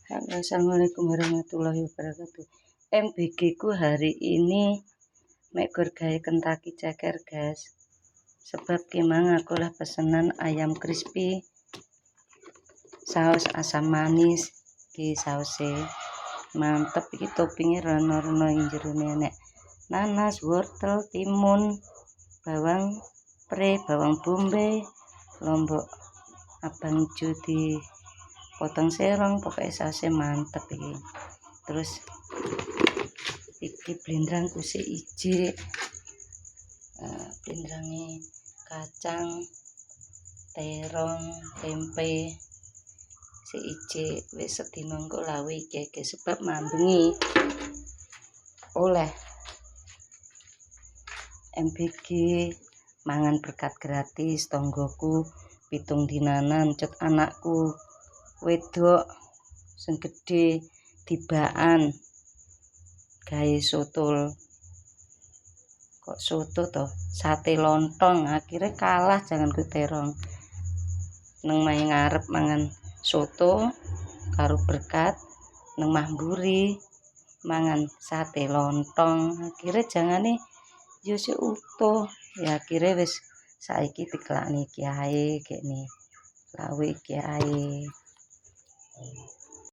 Halo, assalamualaikum warahmatullahi wabarakatuh. MBG ku hari ini mek gur gawe Kentucky ceker, guys. Sebab gimana aku lah pesenan ayam crispy saus asam manis ki sause mantep iki, toppingnya rono-rono ing jerone nek nanas, wortel, timun, bawang pre, bawang bombay, lombok abang hijau di potong serong, pokoknya sausnya mantep iki. Terus iki blendrang kusi iji, blendrange kacang, terong, tempe si iji wis sedina engko lawe iki sebab mambengi oleh MBG mangan berkat gratis tonggoku 7 dinanan cet anakku wedok sing gedhe tibaan gawe soto, kok soto toh sate lontong, akhirnya kalah jangan ku terong neng main ngarep mangan soto karo berkat neng Mahmburi mangan sate lontong, akhirnya jangane yo sik utuh ya, akhirnya wis saiki dikelakne iki ae kene lawe iki ae.